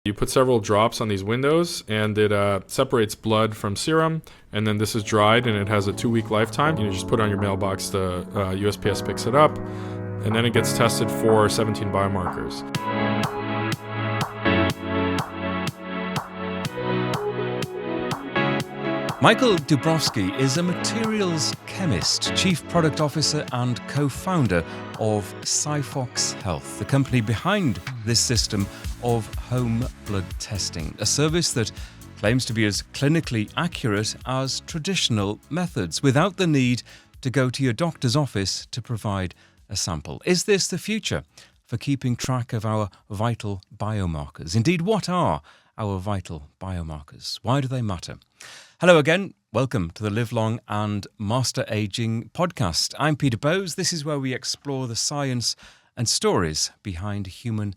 You put several drops on these windows, and it separates blood from serum, and then this is dried, and it has a 2-week lifetime. You just put it on your mailbox, the USPS picks it up, and then it gets tested for 17 biomarkers. Michael Dubrovsky is a materials chemist, chief product officer and co-founder of SiPhox Health, the company behind this system of home blood testing, a service that claims to be as clinically accurate as traditional methods without the need to go to your doctor's office to provide a sample. Is this the future for keeping track of our vital biomarkers? Indeed, what are our vital biomarkers? Why do they matter? Hello again. Welcome to the Live Long and Master Aging podcast. I'm Peter Bowes. This is where we explore the science and stories behind human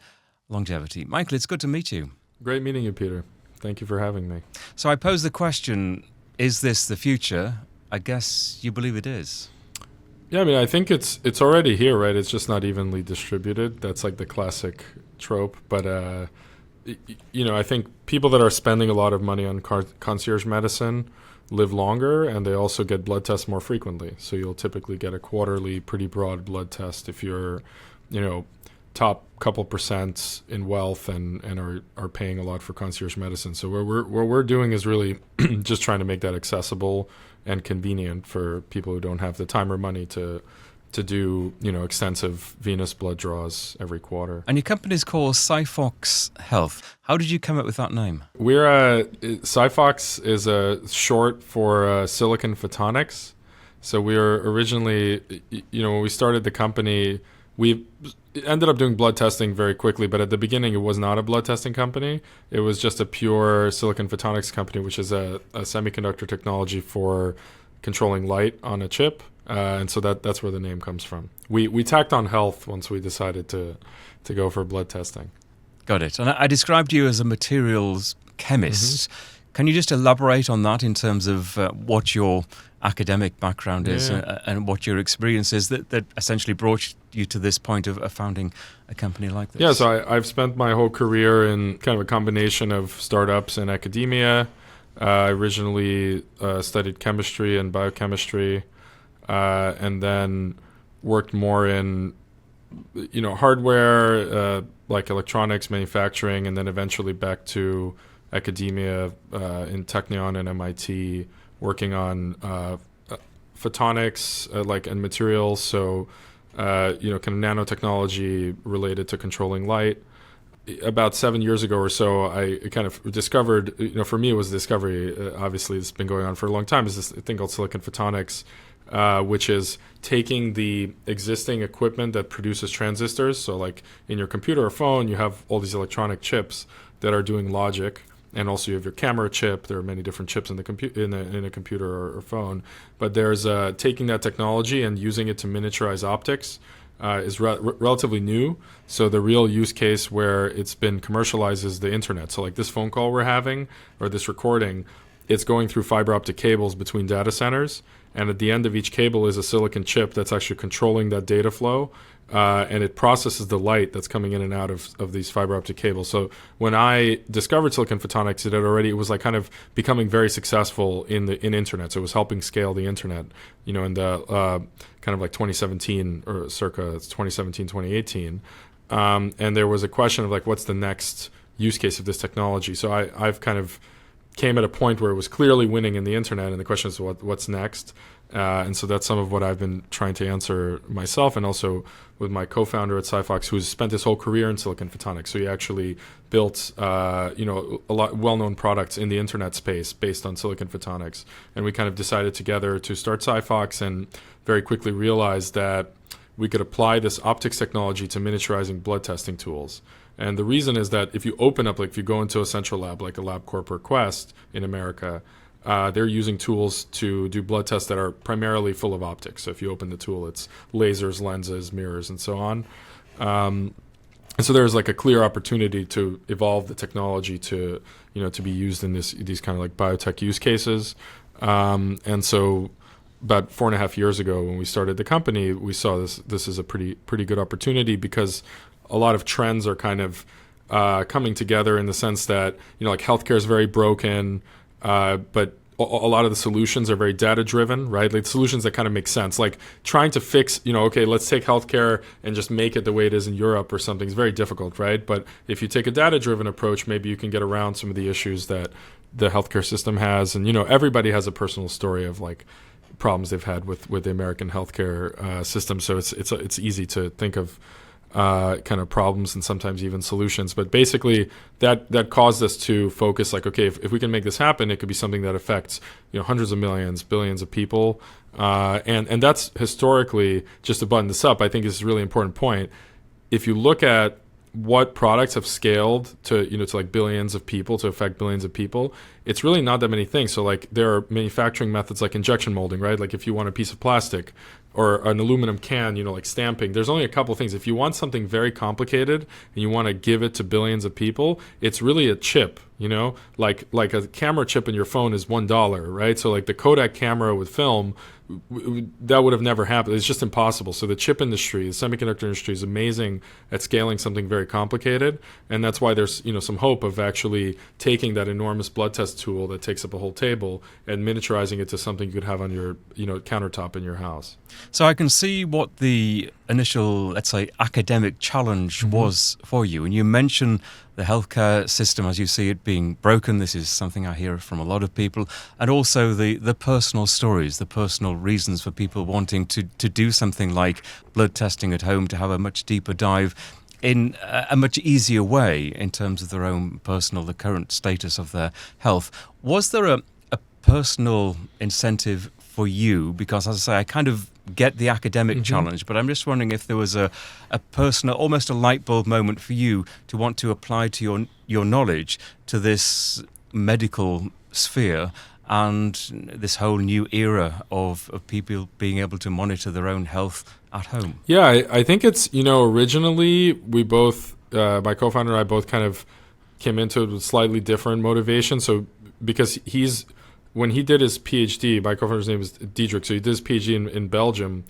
longevity. Michael, it's good to meet you. Great meeting you, Peter. Thank you for having me. So I pose the question, is this the future? I guess you believe it is. Yeah, I mean, I think it's already here, right? It's just not evenly distributed. That's like the classic trope. But, I think people that are spending a lot of money on concierge medicine live longer, and they also get blood tests more frequently. So you'll typically get a quarterly, pretty broad blood test if you're, top couple percent in wealth and are paying a lot for concierge medicine. So what we're doing is really just trying to make that accessible and convenient for people who don't have the time or money to do extensive venous blood draws every quarter. And your company's called SiPhox Health. How did you come up with that name? SiPhox is a short for silicon photonics. So we were originally, when we started the company, we ended up doing blood testing very quickly, but at the beginning it was not a blood testing company. It was just a pure silicon photonics company, which is a semiconductor technology for controlling light on a chip. And so that's where the name comes from. We tacked on health once we decided to go for blood testing. Got it. And I described you as a materials chemist. Mm-hmm. Can you just elaborate on that in terms of what your academic background is and what your experience is that essentially brought you to this point of founding a company like this? Yeah, so I've spent my whole career in kind of a combination of startups and academia. I originally studied chemistry and biochemistry, and then worked more in hardware, like electronics, manufacturing, and then eventually back to academia in Technion and MIT, working on photonics and materials, so kind of nanotechnology related to controlling light. About 7 years ago or so, I kind of discovered, for me it was a discovery, obviously it's been going on for a long time, is this thing called silicon photonics, which is taking the existing equipment that produces transistors. So like in your computer or phone, you have all these electronic chips that are doing logic. And also you have your camera chip. There are many different chips in the in a computer or phone. But there's taking that technology and using it to miniaturize optics is relatively new. So the real use case where it's been commercialized is the internet. So like this phone call we're having or this recording, it's going through fiber optic cables between data centers. And at the end of each cable is a silicon chip that's actually controlling that data flow. And it processes the light that's coming in and out of these fiber optic cables. So when I discovered silicon photonics, it was like kind of becoming very successful in internet. So it was helping scale the internet, in the kind of like 2017 or circa 2017, 2018. And there was a question of like, what's the next use case of this technology? So I've kind of came at a point where it was clearly winning in the internet, and the question is what's next? And so that's some of what I've been trying to answer myself, and also with my co-founder at SiPhox, who's spent his whole career in silicon photonics. So he actually built, a lot well-known products in the internet space based on silicon photonics. And we kind of decided together to start SiPhox, and very quickly realized that we could apply this optics technology to miniaturizing blood testing tools. And the reason is that if you open up, like if you go into a central lab, like a LabCorp or Quest in America, they're using tools to do blood tests that are primarily full of optics. So if you open the tool, it's lasers, lenses, mirrors, and so on. And so there's like a clear opportunity to evolve the technology to be used in these kind of like biotech use cases. And so about 4.5 years ago when we started the company, we saw this is a pretty good opportunity because a lot of trends are kind of coming together in the sense that, like healthcare is very broken, but a lot of the solutions are very data driven, right? Like solutions that kind of make sense, like trying to fix, okay, let's take healthcare and just make it the way it is in Europe or something is very difficult, right? But if you take a data driven approach, maybe you can get around some of the issues that the healthcare system has. And, everybody has a personal story of like problems they've had with the American healthcare system. So it's easy to think of kind of problems and sometimes even solutions. But basically that caused us to focus like, okay, if we can make this happen, it could be something that affects, hundreds of millions, billions of people. And that's historically, just to button this up, I think is a really important point. If you look at what products have scaled to, to like billions of people, to affect billions of people, it's really not that many things. So like there are manufacturing methods like injection molding, right? Like if you want a piece of plastic or an aluminum can, like stamping, there's only a couple of things. If you want something very complicated and you want to give it to billions of people, it's really a chip, like a camera chip in your phone is $1, right? So like the Kodak camera with film, that would have never happened. It's just impossible. So the chip industry, the semiconductor industry is amazing at scaling something very complicated. And that's why there's, some hope of actually taking that enormous blood test tool that takes up a whole table and miniaturizing it to something you could have on your, countertop in your house. So I can see what the initial, let's say, academic challenge was for you. And you mentioned the healthcare system as you see it being broken. This is something I hear from a lot of people. And also the personal stories, the personal reasons for people wanting to do something like blood testing at home, to have a much deeper dive in a much easier way in terms of their own personal, the current status of their health. Was there a personal incentive for you? Because, as I say, I kind of get the academic challenge, but I'm just wondering if there was a personal, almost a light bulb moment for you to want to apply to your knowledge to this medical sphere and this whole new era of people being able to monitor their own health at home. Yeah, I think it's, originally we both, my co-founder and I both kind of came into it with slightly different motivation. So because when he did his PhD, my co-founder's name is Diedrich, so he did his PhD in Belgium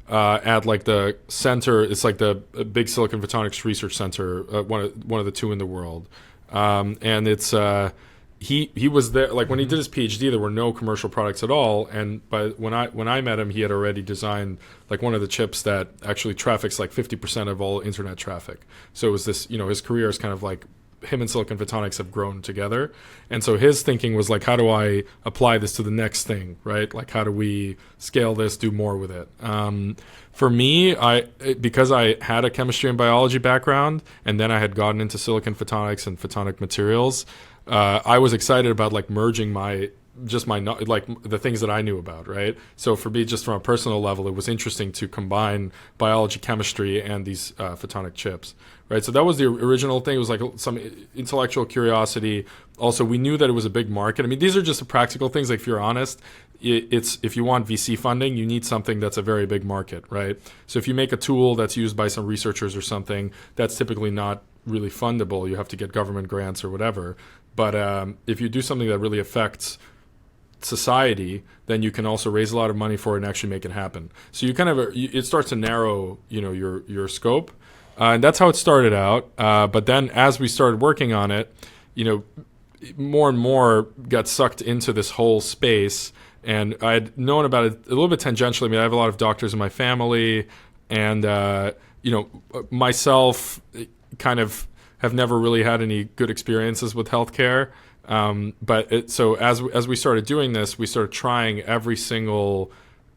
at like the center, it's like the big Silicon Photonics Research Center, one of the two in the world. And it's, he was there, like when he did his PhD, there were no commercial products at all. And when I met him, he had already designed like one of the chips that actually traffics like 50% of all internet traffic. So it was this, his career is kind of like, him and Silicon Photonics have grown together. And so his thinking was like, how do I apply this to the next thing, right? Like, how do we scale this, do more with it? For me, because I had a chemistry and biology background, and then I had gotten into Silicon Photonics and photonic materials, I was excited about like merging like the things that I knew about, right? So for me, just from a personal level, it was interesting to combine biology, chemistry, and these photonic chips, right? So that was the original thing. It was like some intellectual curiosity. Also, we knew that it was a big market. I mean, these are just the practical things. Like if you're honest, it's if you want VC funding, you need something that's a very big market, right? So if you make a tool that's used by some researchers or something, that's typically not really fundable. You have to get government grants or whatever. But if you do something that really affects society, then you can also raise a lot of money for it and actually make it happen. So you kind of it starts to narrow, your scope, and that's how it started out. But then as we started working on it, more and more got sucked into this whole space, and I had known about it a little bit tangentially. I mean, I have a lot of doctors in my family, and myself kind of have never really had any good experiences with healthcare. So as we started doing this, we started trying every single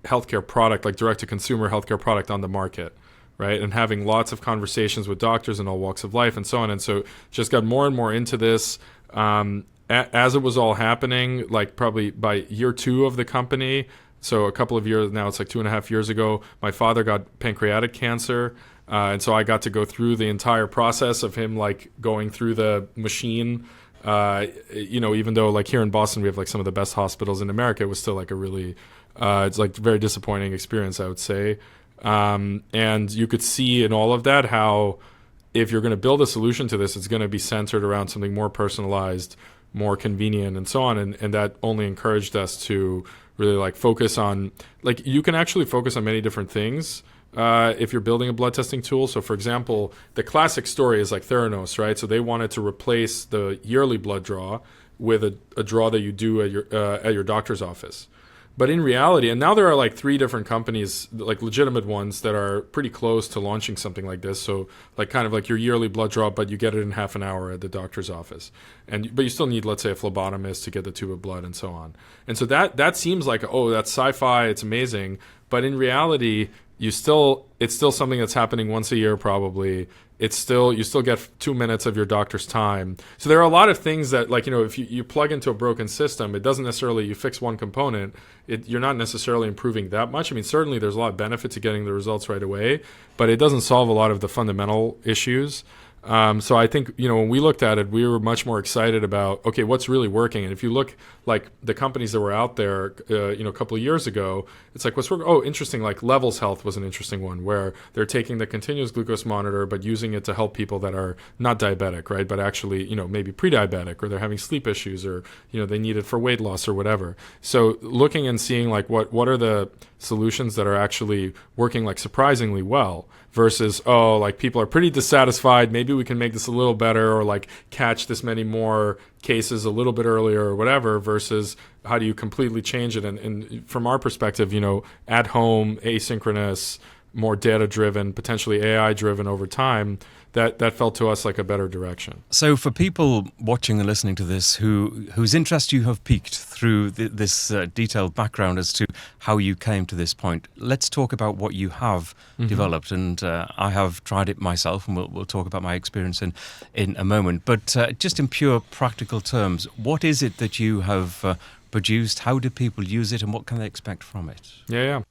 healthcare product, like direct-to-consumer healthcare product on the market, right? And having lots of conversations with doctors in all walks of life and so on. And so just got more and more into this. As it was all happening, like probably by year 2 of the company, so a couple of years now, it's like 2.5 years ago, my father got pancreatic cancer. And so I got to go through the entire process of him like going through the machine. Even though like here in Boston we have like some of the best hospitals in America, it was still like a really it's like very disappointing experience, I would say. And you could see in all of that how if you're going to build a solution to this, it's going to be centered around something more personalized, more convenient, and so on. And that only encouraged us to really like focus on, like, you can actually focus on many different things if you're building a blood testing tool. So, for example, the classic story is like Theranos, right? So they wanted to replace the yearly blood draw with a draw that you do at your doctor's office. But in reality, and now there are like 3 different companies, like legitimate ones, that are pretty close to launching something like this. So like kind of like your yearly blood draw, but you get it in half an hour at the doctor's office. But you still need, let's say, a phlebotomist to get the tube of blood and so on. And so that seems like, oh, that's sci-fi, it's amazing. But in reality, it's still something that's happening once a year probably. You still get 2 minutes of your doctor's time. So there are a lot of things that, like, if you plug into a broken system, it doesn't necessarily, you fix one component, you're not necessarily improving that much. I mean, certainly there's a lot of benefit to getting the results right away, but it doesn't solve a lot of the fundamental issues. So I think, when we looked at it, we were much more excited about, okay, what's really working? And if you look like the companies that were out there, a couple of years ago, it's like, what's working? Oh, interesting. Like Levels Health was an interesting one where they're taking the continuous glucose monitor, but using it to help people that are not diabetic, right? But actually, maybe pre-diabetic, or they're having sleep issues, or, they need it for weight loss or whatever. So looking and seeing like what are the solutions that are actually working like surprisingly well versus, oh, like people are pretty dissatisfied, maybe we can make this a little better, or like catch this many more cases a little bit earlier or whatever, versus how do you completely change it? And from our perspective, at home, asynchronous, more data-driven, potentially AI-driven over time, that felt to us like a better direction. So for people watching and listening to this whose interest you have piqued through this detailed background as to how you came to this point, let's talk about what you have developed. And I have tried it myself, and we'll talk about my experience in a moment. But just in pure practical terms, what is it that you have produced? How do people use it, and what can they expect from it? Yeah.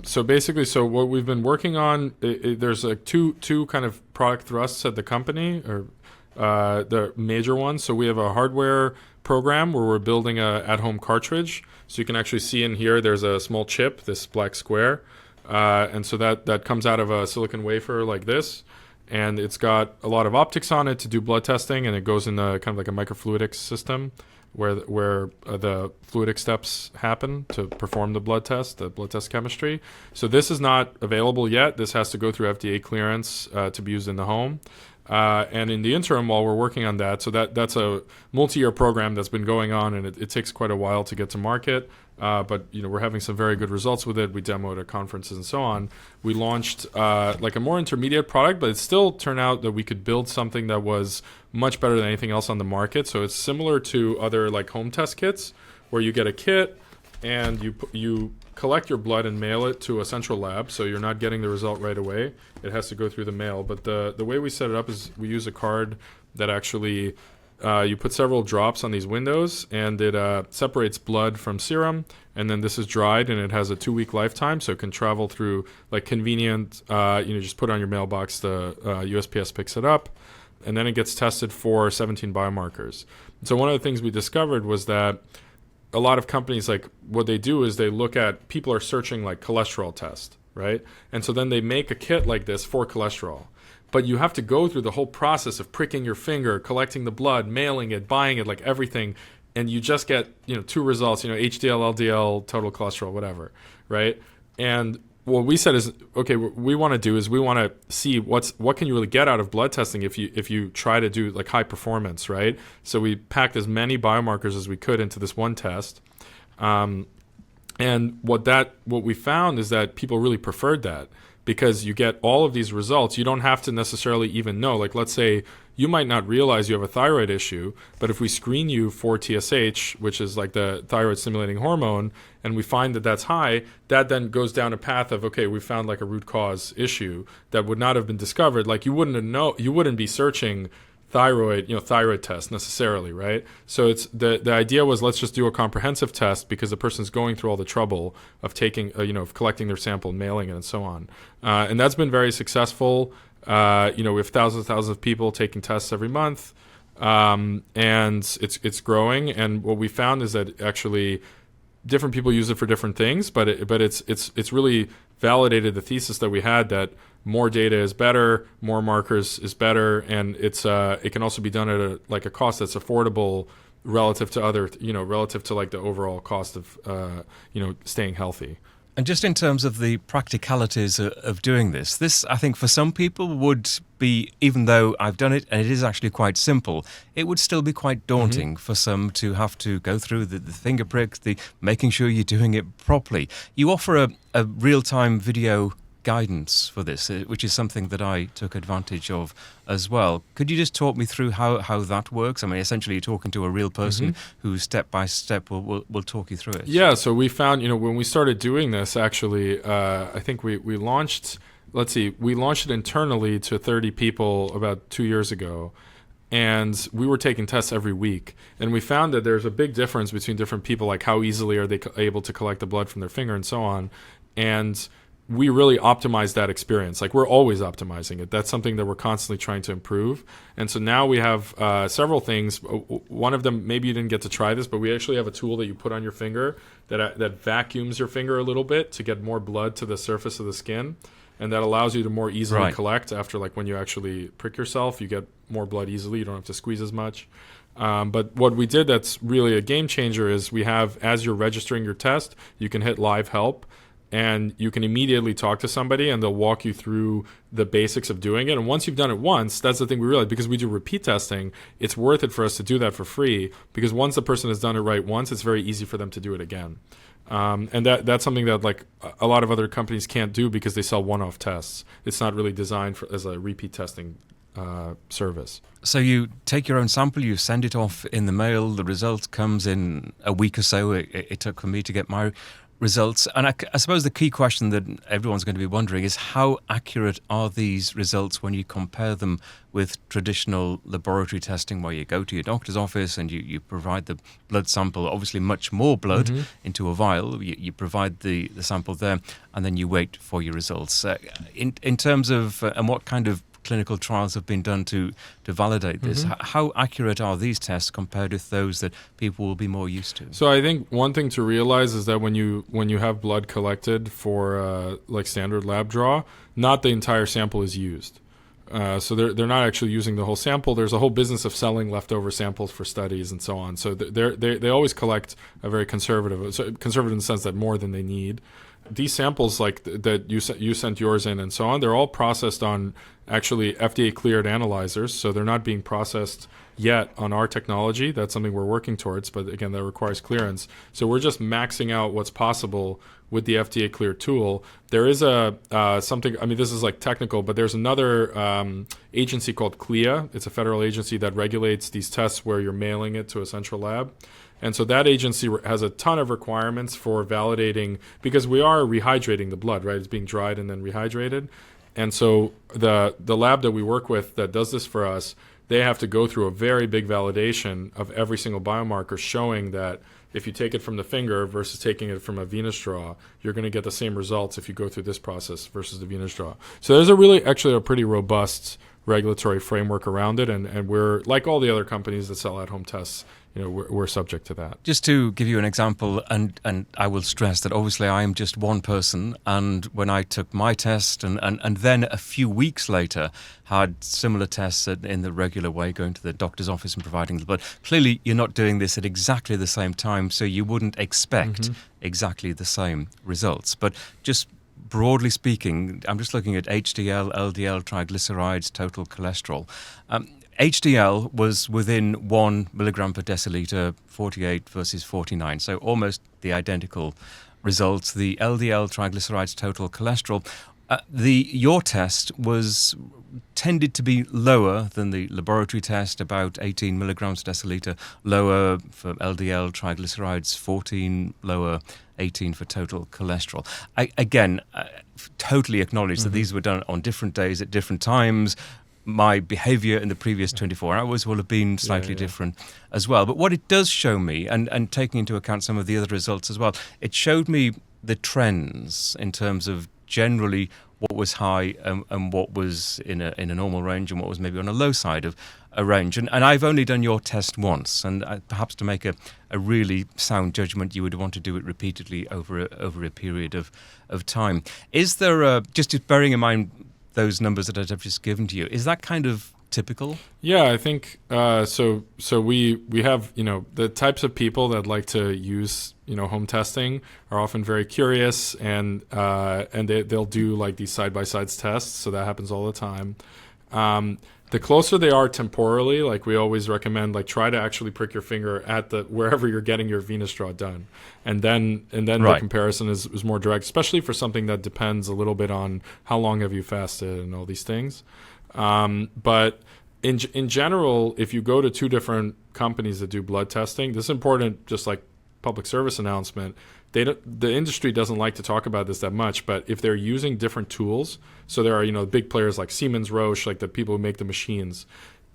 So basically, what we've been working on, there's like two kind of product thrusts at the company, or the major ones. So we have a hardware program where we're building a at-home cartridge. So you can actually see in here, there's a small chip, this black square. And so that comes out of a silicon wafer like this. And it's got a lot of optics on it to do blood testing, and it goes in a kind of like a microfluidics system where the fluidic steps happen to perform the blood test chemistry. So this is not available yet. This has to go through FDA clearance to be used in the home. And in the interim, while we're working on that, so that's a multi-year program that's been going on, and it takes quite a while to get to market. But we're having some very good results with it. We demoed at conferences and so on. We launched like a more intermediate product, but it still turned out that we could build something that was much better than anything else on the market. So it's similar to other like home test kits, where you get a kit and you collect your blood and mail it to a central lab. So you're not getting the result right away. It has to go through the mail. But the way we set it up is we use a card that actually you put several drops on these windows, and it separates blood from serum, and then this is dried, and it has a 2-week lifetime, so it can travel through like convenient, just put it on your mailbox, the USPS picks it up, and then it gets tested for 17 biomarkers. So one of the things we discovered was that a lot of companies, like what they do is they look at, people are searching like cholesterol test, right? And so then they make a kit like this for cholesterol. But you have to go through the whole process of pricking your finger, collecting the blood, mailing it, buying it, like everything, and you just get 2 results, HDL, LDL, total cholesterol, whatever, right? And what we said is, okay, what we want to do is we want to see what can you really get out of blood testing if you try to do like high performance, right? So we packed as many biomarkers as we could into this one test. And what we found is that people really preferred that, because you get all of these results. You don't have to necessarily even know. Like, let's say you might not realize you have a thyroid issue, but if we screen you for TSH, which is like the thyroid stimulating hormone, and we find that that's high, that then goes down a path of, okay, we found like a root cause issue that would not have been discovered. Like you wouldn't be searching thyroid test necessarily, right? So it's the idea was, let's just do a comprehensive test, because the person's going through all the trouble of taking, of collecting their sample and mailing it and so on. And that's been very successful. We have thousands of people taking tests every month, and it's growing. And what we found is that actually different people use it for different things, but it's really validated the thesis that we had, that more data is better, more markers is better, and it can also be done at a cost that's affordable relative to other, relative to like the overall cost of staying healthy. And just in terms of the practicalities of doing this, I think for some people would be, even though I've done it and it is actually quite simple, it would still be quite daunting for some to have to go through the finger pricks, the making sure you're doing it properly. You offer a real-time video guidance for this, which is something that I took advantage of as well. Could you just talk me through how that works? I mean, essentially you're talking to a real person who step by step will talk you through it. Yeah, so we found, when we started doing this, actually, I think we launched, we launched it internally to 30 people about 2 years ago. And we were taking tests every week. And we found that there's a big difference between different people, like how easily are they able to collect the blood from their finger and so on. And we really optimize that experience. Like, we're always optimizing it. That's something that we're constantly trying to improve. And so now we have several things. One of them, maybe you didn't get to try this, but we actually have a tool that you put on your finger that vacuums your finger a little bit to get more blood to the surface of the skin. And that allows you to more easily collect after, like, when you actually prick yourself, you get more blood easily. You don't have to squeeze as much. But what we did that's really a game changer is we have, as you're registering your test, you can hit live help. And you can immediately talk to somebody and they'll walk you through the basics of doing it. And once you've done it once, that's the thing we realized, because we do repeat testing, it's worth it for us to do that for free, because once the person has done it right once, it's very easy for them to do it again. And that's something that, like, a lot of other companies can't do because they sell one-off tests. It's not really designed as a repeat testing service. So you take your own sample, you send it off in the mail, the result comes in a week or so. It took for me to get my results. And I suppose the key question that everyone's going to be wondering is, how accurate are these results when you compare them with traditional laboratory testing, where you go to your doctor's office and you provide the blood sample, obviously much more blood into a vial, you provide the sample there, and then you wait for your results. In terms of, and what kind of clinical trials have been done to validate this, how accurate are these tests compared with those that people will be more used to? So I think one thing to realize is that when you have blood collected for like standard lab draw, not the entire sample is used. So they're not actually using the whole sample. There's a whole business of selling leftover samples for studies and so on. So they always collect a very conservative in the sense that more than they need. These samples, like that you sent yours in and so on, they're all processed on actually FDA cleared analyzers. So they're not being processed yet on our technology. That's something we're working towards, but again, that requires clearance. So we're just maxing out what's possible with the FDA cleared tool. There is something, I mean, this is like technical, but there's another agency called CLIA. It's a federal agency that regulates these tests where you're mailing it to a central lab. And so that agency has a ton of requirements for validating, because we are rehydrating the blood, right? It's being dried and then rehydrated. And so the lab that we work with that does this for us, they have to go through a very big validation of every single biomarker, showing that if you take it from the finger versus taking it from a venous draw, you're going to get the same results if you go through this process versus the venous draw. So there's actually a pretty robust regulatory framework around it, and we're, like all the other companies that sell at-home tests, we're subject to that. Just to give you an example, and I will stress that obviously I am just one person, and when I took my test and then a few weeks later had similar tests in the regular way, going to the doctor's office and providing the blood, clearly you're not doing this at exactly the same time, so you wouldn't expect exactly the same results. But just broadly speaking, I'm just looking at HDL, LDL, triglycerides, total cholesterol. HDL was within 1 milligram per deciliter, 48 versus 49, so almost the identical results. The LDL, triglycerides, total cholesterol, your test tended to be lower than the laboratory test, about 18 milligrams per deciliter, lower for LDL, triglycerides, 14, lower 18 for total cholesterol. Again, totally acknowledge that these were done on different days at different times. My behavior in the previous 24 hours will have been slightly different as well. But what it does show me, and taking into account some of the other results as well, it showed me the trends in terms of generally what was high and what was in a normal range, and what was maybe on a low side of a range. And I've only done your test once, and perhaps to make a really sound judgment, you would want to do it repeatedly over a period of time. Is there just bearing in mind those numbers that I've just given to you, is that kind of typical? Yeah, I think so. So we have the types of people that like to use home testing are often very curious, and they'll do like these side by sides tests. So that happens all the time. The closer they are temporally, like we always recommend, like try to actually prick your finger at wherever you're getting your venous draw done, and then the comparison is more direct, especially for something that depends a little bit on how long have you fasted and all these things. But in general, if you go to two different companies that do blood testing, this is important, just like public service announcement. The industry doesn't like to talk about this that much, but if they're using different tools, so there are big players like Siemens, Roche, like the people who make the machines,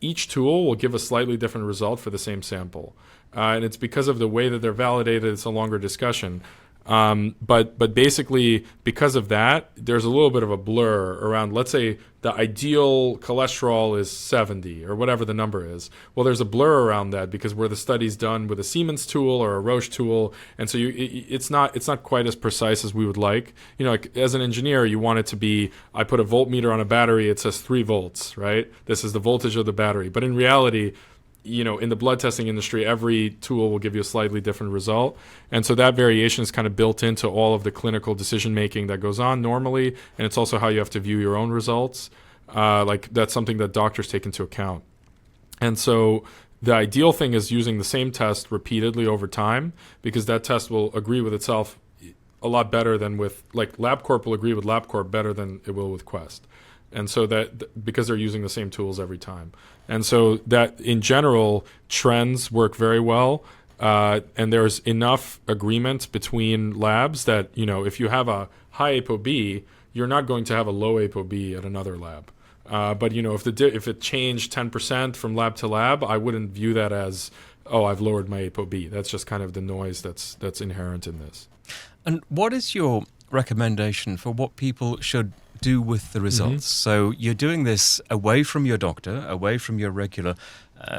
each tool will give a slightly different result for the same sample, and it's because of the way that they're validated. It's a longer discussion. But basically, because of that, there's a little bit of a blur around, let's say the ideal cholesterol is 70 or whatever the number is. Well, there's a blur around that because where the study's done with a Siemens tool or a Roche tool, and so it's not quite as precise as we would like. Like as an engineer, you want it to be, I put a voltmeter on a battery, it says 3 volts, right? This is the voltage of the battery. But in reality, in the blood testing industry, every tool will give you a slightly different result. And so that variation is kind of built into all of the clinical decision making that goes on normally. And it's also how you have to view your own results. Like that's something that doctors take into account. And so the ideal thing is using the same test repeatedly over time, because that test will agree with itself a lot better than with, like LabCorp will agree with LabCorp better than it will with Quest. And so that because they're using the same tools every time. And so that in general, trends work very well. And there's enough agreement between labs that, if you have a high ApoB, you're not going to have a low ApoB at another lab. But, if it changed 10% from lab to lab, I wouldn't view that as, oh, I've lowered my ApoB. That's just kind of the noise that's inherent in this. And what is your recommendation for what people should do with the results? So you're doing this away from your doctor, away from your regular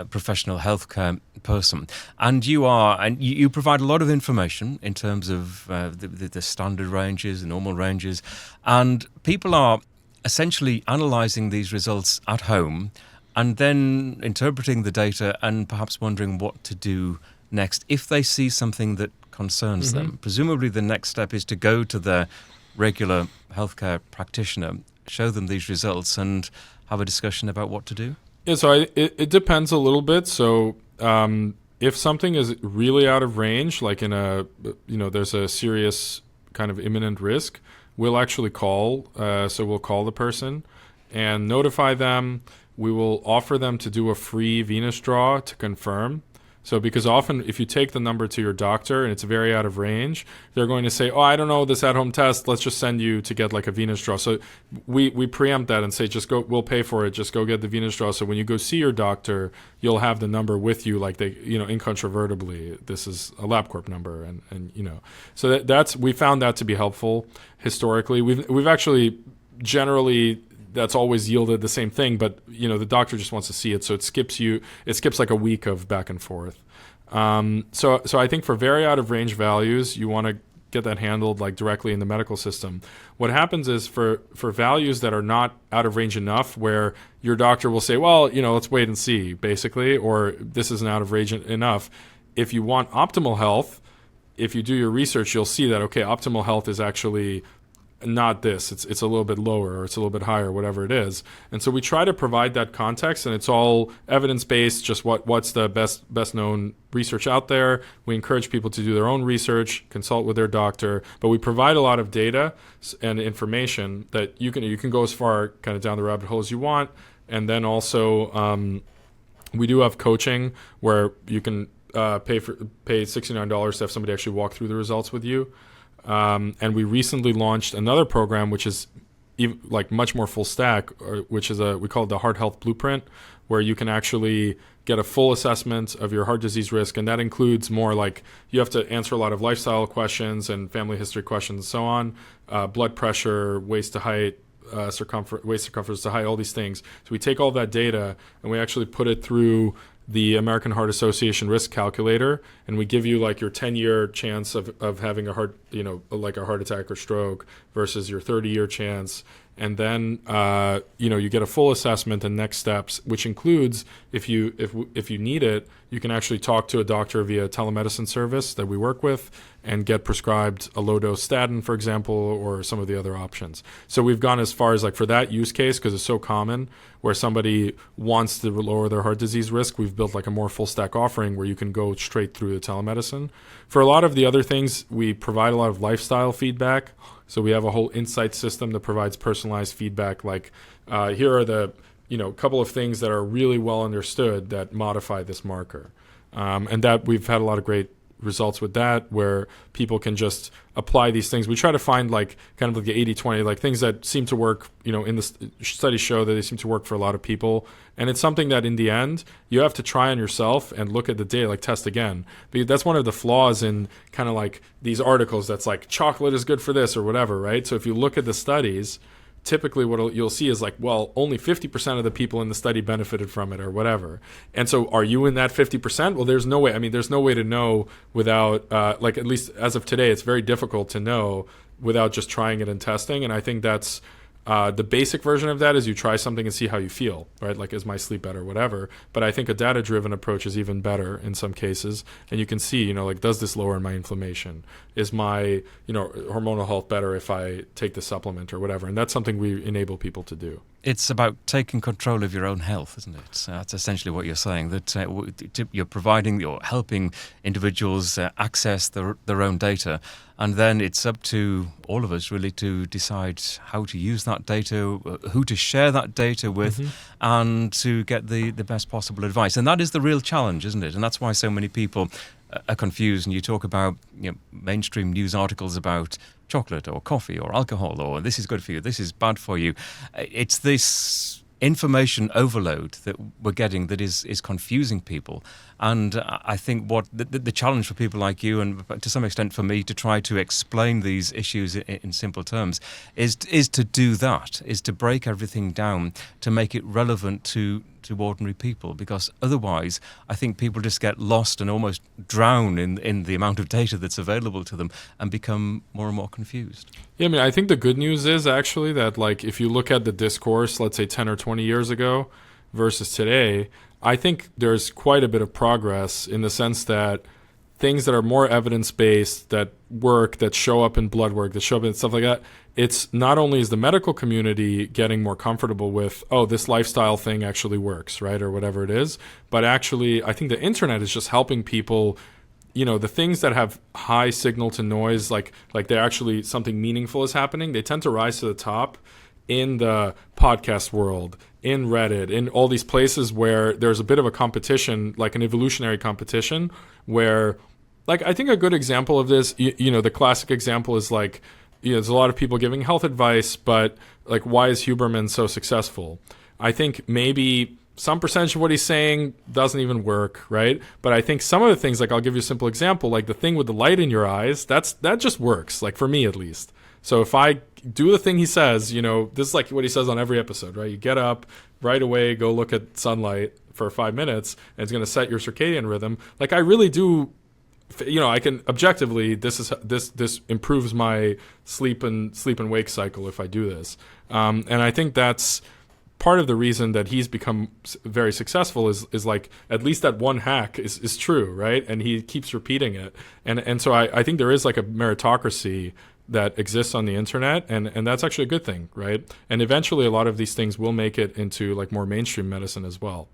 professional healthcare person, and you provide a lot of information in terms of the standard ranges, the normal ranges, and people are essentially analysing these results at home and then interpreting the data and perhaps wondering what to do next if they see something that concerns them. Presumably the next step is to go to their regular healthcare practitioner, show them these results and have a discussion about what to do? Yeah, so it depends a little bit. So if something is really out of range, like in there's a serious kind of imminent risk, we'll actually call. So we'll call the person and notify them. We will offer them to do a free venous draw to confirm. So because often if you take the number to your doctor and it's very out of range, they're going to say, oh, I don't know this at-home test. Let's just send you to get like a venous draw. So we preempt that and say, just go, we'll pay for it. Just go get the venous draw. So when you go see your doctor, you'll have the number with you, like incontrovertibly, this is a LabCorp number. And so that's, we found that to be helpful historically. We've actually generally, that's always yielded the same thing, but the doctor just wants to see it, so it skips like a week of back and forth. So I think for very out of range values, you want to get that handled like directly in the medical system. What happens is for values that are not out of range enough, where your doctor will say, well, let's wait and see, basically, or this isn't out of range enough. If you want optimal health, if you do your research, you'll see that okay, optimal health is actually not this, it's a little bit lower or it's a little bit higher, whatever it is. And so we try to provide that context, and it's all evidence-based, just what's the best known research out there. We encourage people to do their own research, consult with their doctor, but we provide a lot of data and information that you can go as far kind of down the rabbit hole as you want. And then also we do have coaching where you can pay $69 to have somebody actually walk through the results with you. And we recently launched another program, which is like much more full stack, which is we call it the Heart Health Blueprint, where you can actually get a full assessment of your heart disease risk. And that includes more like you have to answer a lot of lifestyle questions and family history questions and so on, blood pressure, waist to height, waist circumference to height, all these things. So we take all that data and we actually put it through the American Heart Association risk calculator, and we give you like your 10-year chance of having a heart, like a heart attack or stroke versus your 30-year chance. and then you get a full assessment and next steps, which includes if you need it, you can actually talk to a doctor via telemedicine service that we work with and get prescribed a low-dose statin, for example, or some of the other options. So we've gone as far as like for that use case, because it's so common, where somebody wants to lower their heart disease risk, we've built like a more full-stack offering where you can go straight through the telemedicine. For a lot of the other things, we provide a lot of lifestyle feedback. So we have a whole insight system that provides personalized feedback, like here are the couple of things that are really well understood that modify this marker. And that we've had a lot of great results with that, where people can just apply these things. We try to find like kind of like the 80-20, like things that seem to work, in the studies show that they seem to work for a lot of people. And it's something that in the end, you have to try on yourself and look at the data, like test again. Because that's one of the flaws in kind of like these articles that's like chocolate is good for this or whatever, right? So if you look at the studies, typically what you'll see is like, well, only 50% of the people in the study benefited from it or whatever. And so are you in that 50%? Well, there's no way. I mean, there's no way to know without, like at least as of today, it's very difficult to know without just trying it and testing. And I think that's the basic version of that is you try something and see how you feel, right? Like, is my sleep better, whatever. But I think a data-driven approach is even better in some cases. And you can see, like, does this lower my inflammation? Is my, hormonal health better if I take the supplement or whatever? And that's something we enable people to do. It's about taking control of your own health, isn't it? That's essentially what you're saying, that you're helping individuals access their own data. And then it's up to all of us really to decide how to use that data, who to share that data with, and to get the best possible advice. And that is the real challenge, isn't it? And that's why so many people are confused. And you talk about mainstream news articles about chocolate or coffee or alcohol, or this is good for you, this is bad for you. It's this information overload that we're getting that is confusing people. And I think what the challenge for people like you, and to some extent for me, to try to explain these issues in simple terms is to do that, is to break everything down, to make it relevant to ordinary people, because otherwise I think people just get lost and almost drown in the amount of data that's available to them and become more and more confused. Yeah, I mean, I think the good news is actually that, like, if you look at the discourse, let's say 10 or 20 years ago versus today, I think there's quite a bit of progress in the sense that things that are more evidence-based, that work, that show up in blood work, that show up in stuff like that, it's not only is the medical community getting more comfortable with, oh, this lifestyle thing actually works, right, or whatever it is, but actually I think the internet is just helping people, the things that have high signal to noise, like they're actually something meaningful is happening, they tend to rise to the top in the podcast world, in Reddit, in all these places where there's a bit of a competition, like an evolutionary competition, where, like, I think a good example of this, the classic example is like, there's a lot of people giving health advice, but like, why is Huberman so successful? I think maybe some percentage of what he's saying doesn't even work, right? But I think some of the things, like, I'll give you a simple example, like the thing with the light in your eyes, that just works, like for me at least. So if I do the thing he says, this is like what he says on every episode, right? You get up right away, go look at sunlight for 5 minutes, and it's going to set your circadian rhythm. Like, I really do, I can objectively, this improves my sleep and wake cycle if I do this. And I think that's part of the reason that he's become very successful is like, at least that one hack is true, right? And he keeps repeating it. And so I think there is like a meritocracy that exists on the internet, and that's actually a good thing, right? And eventually a lot of these things will make it into like more mainstream medicine as well,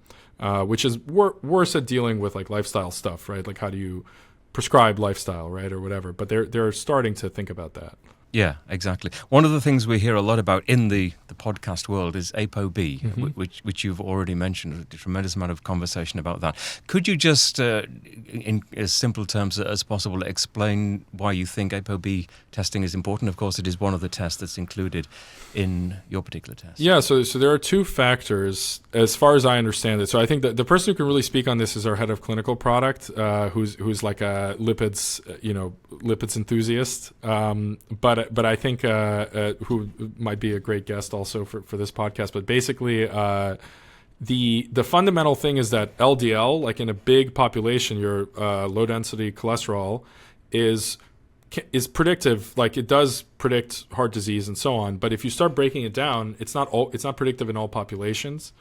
which is worse at dealing with like lifestyle stuff, right? Like, how do you prescribe lifestyle, right, or whatever? But they're starting to think about that. Yeah, exactly. One of the things we hear a lot about in the podcast world is ApoB, which you've already mentioned. A tremendous amount of conversation about that. Could you just, in as simple terms as possible, explain why you think ApoB testing is important? Of course, it is one of the tests that's included in your particular test. Yeah, so there are two factors, as far as I understand it. So I think that the person who can really speak on this is our head of clinical product, who's like a lipids enthusiast, but I think who might be a great guest also for this podcast. But basically, the fundamental thing is that LDL, like in a big population, your low density cholesterol is is predictive, like it does predict heart disease and so on. But if you start breaking it down, it's not predictive in all populations.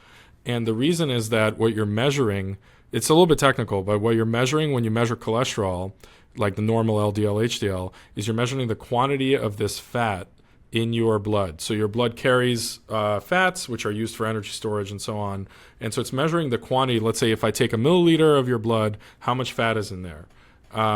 And the reason is that what you're measuring, it's a little bit technical, but what you're measuring when you measure cholesterol, like the normal LDL, HDL, is you're measuring the quantity of this fat in your blood. So your blood carries fats, which are used for energy storage and so on. And so it's measuring the quantity. Let's say if I take a milliliter of your blood, how much fat is in there?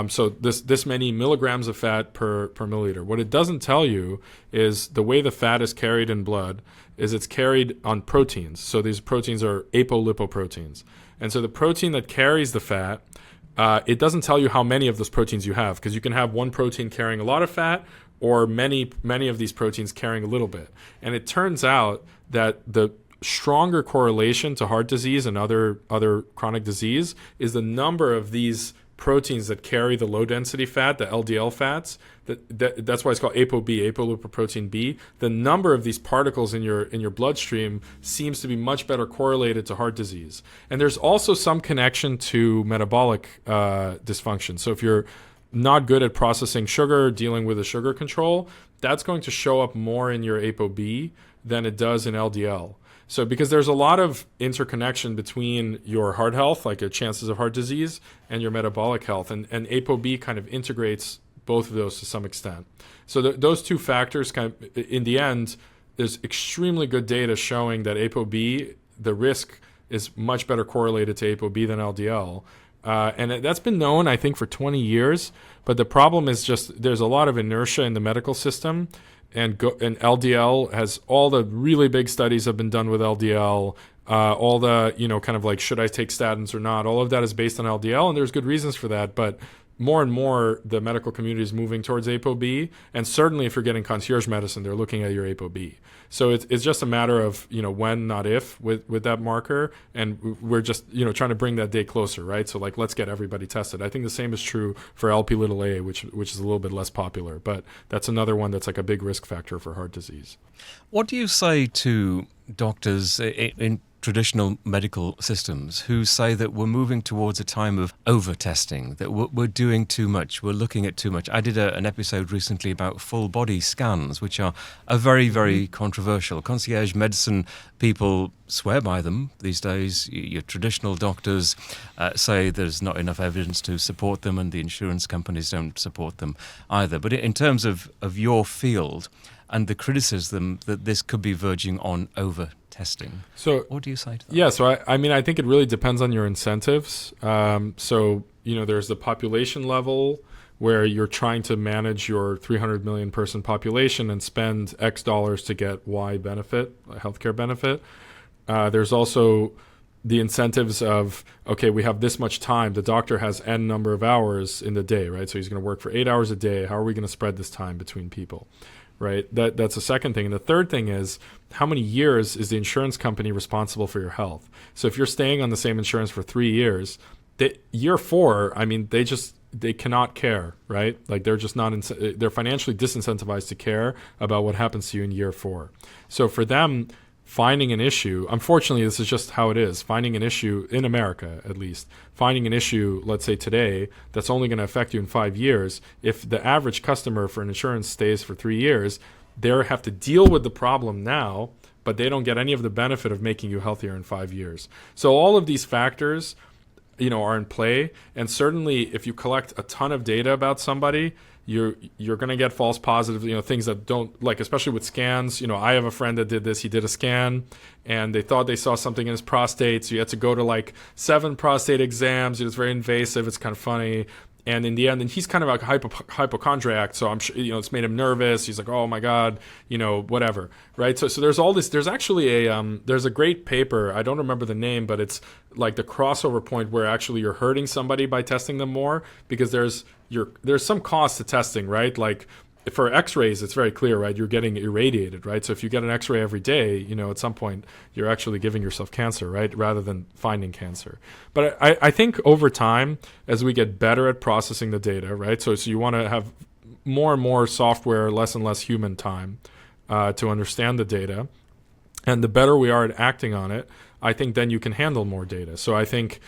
So this many milligrams of fat per milliliter. What it doesn't tell you is the way the fat is carried in blood is it's carried on proteins. So these proteins are apolipoproteins. And so the protein that carries the fat, it doesn't tell you how many of those proteins you have, because you can have one protein carrying a lot of fat or many of these proteins carrying a little bit. And it turns out that the stronger correlation to heart disease and other chronic disease is the number of these proteins that carry the low density fat, the LDL fats. That's why it's called ApoB, apolipoprotein B. The number of these particles in your bloodstream seems to be much better correlated to heart disease. And there's also some connection to metabolic dysfunction. So if you're not good at processing sugar, dealing with a sugar control, that's going to show up more in your ApoB than it does in LDL. So because there's a lot of interconnection between your heart health, like your chances of heart disease, and your metabolic health. And ApoB kind of integrates both of those to some extent. So those two factors kind of, in the end, there's extremely good data showing that ApoB, the risk is much better correlated to ApoB than LDL. And that's been known, I think, for 20 years. But the problem is just there's a lot of inertia in the medical system. And LDL has all the really big studies have been done with LDL. All the, kind of like, should I take statins or not? All of that is based on LDL, and there's good reasons for that. But more and more, the medical community is moving towards ApoB. And certainly if you're getting concierge medicine, they're looking at your ApoB. So it's just a matter of, when, not if, with that marker. And we're just, trying to bring that day closer, right? So like, let's get everybody tested. I think the same is true for Lp(a), which is a little bit less popular. But that's another one that's like a big risk factor for heart disease. What do you say to doctors in traditional medical systems who say that we're moving towards a time of over-testing, that we're doing too much, we're looking at too much? I did an episode recently about full-body scans, which are very, very controversial. Concierge medicine people swear by them these days. Your traditional doctors say there's not enough evidence to support them, and the insurance companies don't support them either. But in terms of your field and the criticism that this could be verging on over-testing, so what do you say to that? Yeah, so I think it really depends on your incentives. So there's the population level where you're trying to manage your 300 million person population and spend X dollars to get Y benefit, a healthcare benefit. There's also the incentives of, okay, we have this much time. The doctor has N number of hours in the day, right? So he's going to work for 8 hours a day. How are we going to spread this time between people? Right. That's the second thing. And the third thing is, how many years is the insurance company responsible for your health? So if you're staying on the same insurance for 3 years, year 4, they cannot care, right? Like they're just not, they're financially disincentivized to care about what happens to you in year 4. So for them, finding an issue, unfortunately, this is just how it is, finding an issue in America, at least, finding an issue, let's say today, that's only going to affect you in 5 years. If the average customer for an insurance stays for 3 years, they have to deal with the problem now, but they don't get any of the benefit of making you healthier in 5 years. So all of these factors, are in play. And certainly if you collect a ton of data about somebody, you're going to get false positive, things that don't, like, especially with scans. I have a friend that did this. He did a scan and they thought they saw something in his prostate. So you had to go to like 7 prostate exams. It was very invasive. It's kind of funny. And in the end, and he's kind of like a hypochondriac, so I'm sure, it's made him nervous. He's like, oh my God, whatever, right? So there's all this, there's actually there's a great paper, I don't remember the name, but it's like the crossover point where actually you're hurting somebody by testing them more, because there's some cost to testing, right? Like for x-rays, it's very clear, right? You're getting irradiated, right? So if you get an x-ray every day, at some point you're actually giving yourself cancer, right? Rather than finding cancer. But I think over time, as we get better at processing the data, right? So you want to have more and more software, less and less human time to understand the data. And the better we are at acting on it, I think then you can handle more data. So I think,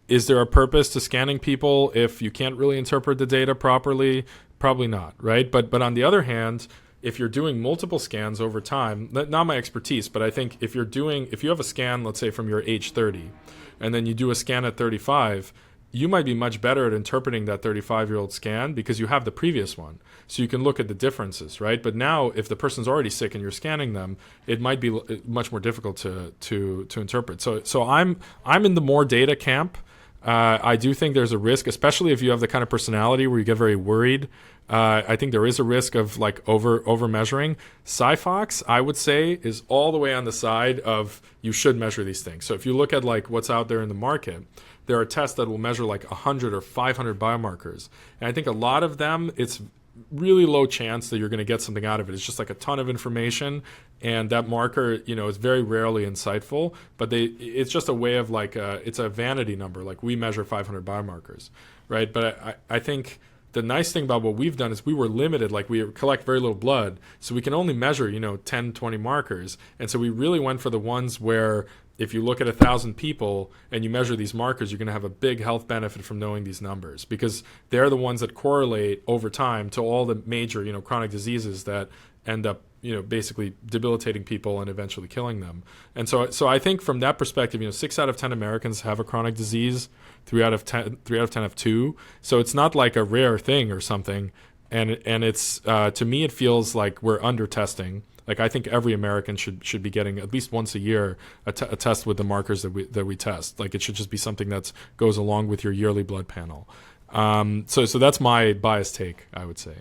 is there a purpose to scanning people if you can't really interpret the data properly? Probably not, right? But on the other hand, if you're doing multiple scans over time, not my expertise, but I think if you have a scan, let's say from your age 30, and then you do a scan at 35, you might be much better at interpreting that 35-year-old scan because you have the previous one. So you can look at the differences, right? But now if the person's already sick and you're scanning them, it might be much more difficult to interpret. So I'm in the more data camp. I do think there's a risk, especially if you have the kind of personality where you get very worried. I think there is a risk of like over measuring. SiPhox, I would say, is all the way on the side of you should measure these things. So if you look at like what's out there in the market, there are tests that will measure like 100 or 500 biomarkers. And I think a lot of them, it's really low chance that you're going to get something out of it. It's just like a ton of information, and that marker, is very rarely insightful, but it's just a way of like, it's a vanity number. Like we measure 500 biomarkers, right? But I think the nice thing about what we've done is we were limited, like we collect very little blood, so we can only measure, 10, 20 markers. And so we really went for the ones where if you look at 1,000 people and you measure these markers, you're going to have a big health benefit from knowing these numbers, because they're the ones that correlate over time to all the major, chronic diseases that end up, basically debilitating people and eventually killing them. And so I think from that perspective, 6 out of 10 Americans have a chronic disease, 3 out of 10 have 2. So it's not like a rare thing or something. And it's to me, it feels like we're under testing. Like I think every American should be getting at least once a year a test with the markers that we test. Like it should just be something that goes along with your yearly blood panel. So that's my biased take, I would say.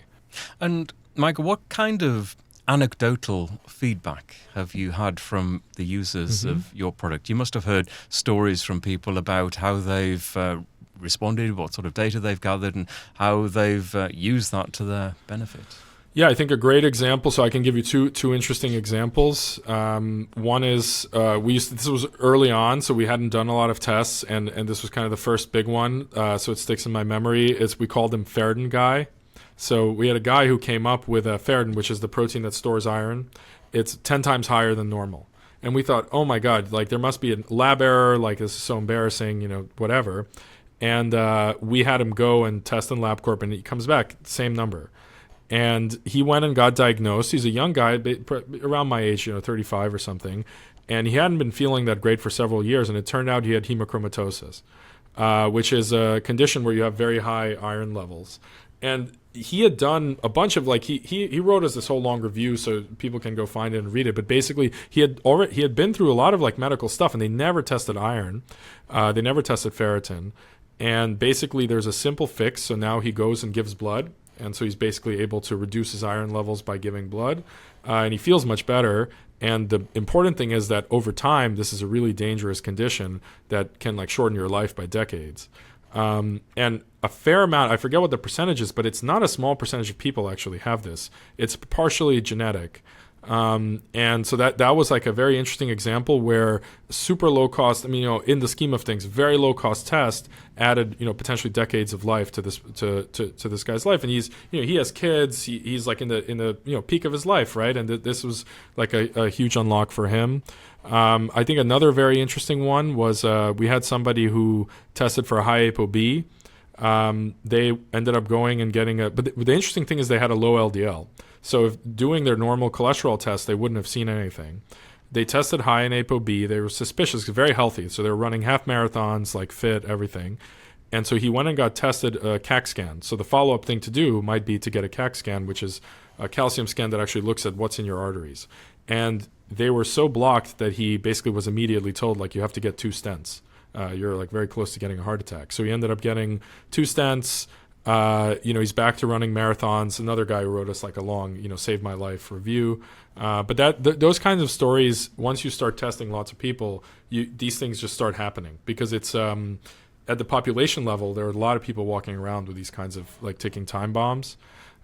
And Michael, what kind of anecdotal feedback have you had from the users of your product? You must have heard stories from people about how they've responded, what sort of data they've gathered, and how they've used that to their benefit. Yeah, I think a great example. So I can give you two interesting examples. One is this was early on, so we hadn't done a lot of tests, and this was kind of the first big one. So it sticks in my memory. We called him Ferritin Guy. So we had a guy who came up with a ferritin, which is the protein that stores iron. It's 10 times higher than normal. And we thought, oh my God, like there must be a lab error, like this is so embarrassing, whatever. And we had him go and test in LabCorp, and he comes back, same number. And he went and got diagnosed. He's a young guy, around my age, 35 or something. And he hadn't been feeling that great for several years. And it turned out he had hemochromatosis, which is a condition where you have very high iron levels. And he had done a bunch of he wrote us this whole long review so people can go find it and read it. But basically, he had been through a lot of medical stuff, and they never tested iron, they never tested ferritin, and basically there's a simple fix. So now he goes and gives blood, and so he's basically able to reduce his iron levels by giving blood, and he feels much better. And the important thing is that over time, this is a really dangerous condition that can shorten your life by decades. And a fair amount, I forget what the percentage is, but it's not a small percentage of people actually have this. It's partially genetic. And so that was a very interesting example where super low cost, in the scheme of things, very low cost test added, potentially decades of life to this, to this guy's life. And he's, he has kids, he's in the peak of his life, right? And this was a huge unlock for him. I think another very interesting one was, we had somebody who tested for a high ApoB. They ended up going and getting but the interesting thing is they had a low LDL. So if doing their normal cholesterol test, they wouldn't have seen anything. They tested high in ApoB. They were suspicious, very healthy. So they were running half marathons, fit, everything. And so he went and got tested a CAC scan. So the follow-up thing to do might be to get a CAC scan, which is a calcium scan that actually looks at what's in your arteries. And they were so blocked that he basically was immediately told, you have to get 2 stents. You're very close to getting a heart attack. So he ended up getting 2 stents. He's back to running marathons. Another guy who wrote us a long, save my life review. But those kinds of stories, once you start testing lots of people, these things just start happening because it's at the population level. There are a lot of people walking around with these kinds of ticking time bombs.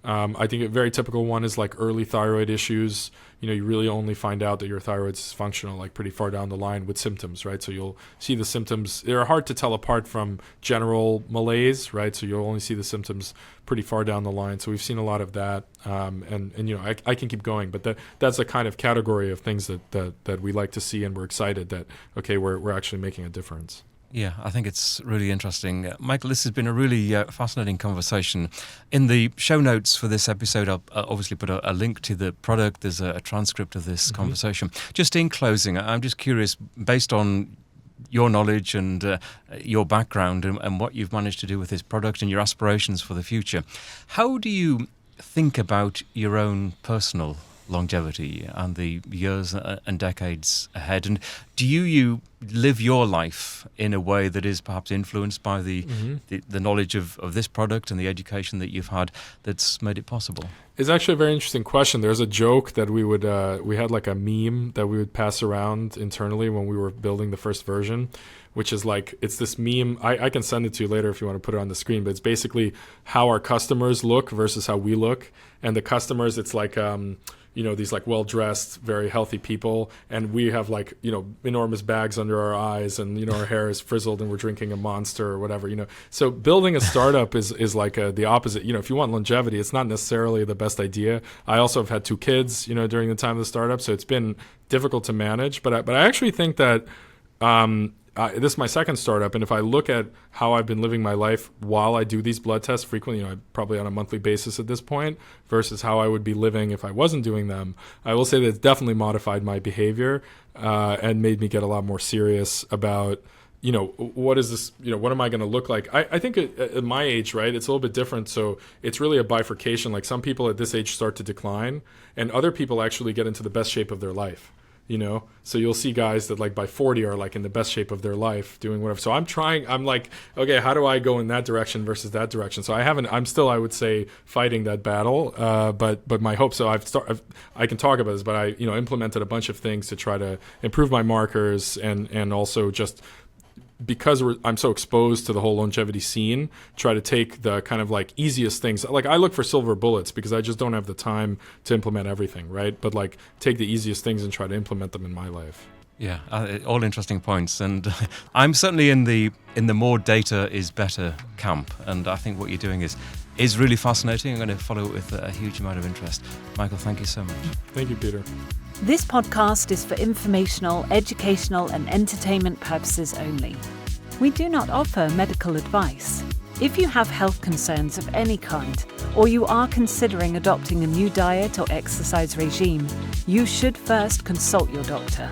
I think a very typical one is early thyroid issues. You really only find out that your thyroid's dysfunctional pretty far down the line with symptoms, right? So you'll see the symptoms. They're hard to tell apart from general malaise, right? So you'll only see the symptoms pretty far down the line. So we've seen a lot of that. I can keep going, but that's a kind of category of things that we like to see, and we're excited that, okay, we're actually making a difference. Yeah, I think it's really interesting. Michael, this has been a really fascinating conversation. In the show notes for this episode, I'll obviously put a link to the product. There's a transcript of this conversation. Just in closing, I'm just curious, based on your knowledge and your background and what you've managed to do with this product and your aspirations for the future, how do you think about your own personal longevity and the years and decades ahead? And do you live your life in a way that is perhaps influenced by the knowledge of this product and the education that you've had that's made it possible? It's actually a very interesting question. There's a joke that we had like a meme that we would pass around internally when we were building the first version, which is like, it's this meme. I can send it to you later if you want to put it on the screen, but it's basically how our customers look versus how we look. And the customers, it's like, these like well-dressed, very healthy people. And we have like, enormous bags under our eyes and, our hair is frizzled and we're drinking a Monster or whatever, So building a startup is like the opposite. If you want longevity, it's not necessarily the best idea. I also have had 2 kids, during the time of the startup. So it's been difficult to manage. But I actually think that this is my second startup, and if I look at how I've been living my life while I do these blood tests frequently, probably on a monthly basis at this point, versus how I would be living if I wasn't doing them, I will say that it's definitely modified my behavior and made me get a lot more serious about, what is this, what am I going to look like? I think at my age, right, it's a little bit different. So it's really a bifurcation. Like some people at this age start to decline, and other people actually get into the best shape of their life. So you'll see guys that like by 40 are like in the best shape of their life doing whatever. So I'm like, okay, how do I go in that direction versus that direction? So I'm still, I would say, fighting that battle. But my hope, so I can talk about this, but I, implemented a bunch of things to try to improve my markers and also just because I'm so exposed to the whole longevity scene, try to take the kind of like easiest things. Like I look for silver bullets because I just don't have the time to implement everything, right? But like take the easiest things and try to implement them in my life. Yeah, all interesting points, and I'm certainly in the more data is better camp, and I think what you're doing is really fascinating. I'm going to follow it with a huge amount of interest. Michael, thank you so much. Thank you, Peter. This podcast is for informational, educational and entertainment purposes only. We do not offer medical advice. If you have health concerns of any kind, or you are considering adopting a new diet or exercise regime, you should first consult your doctor.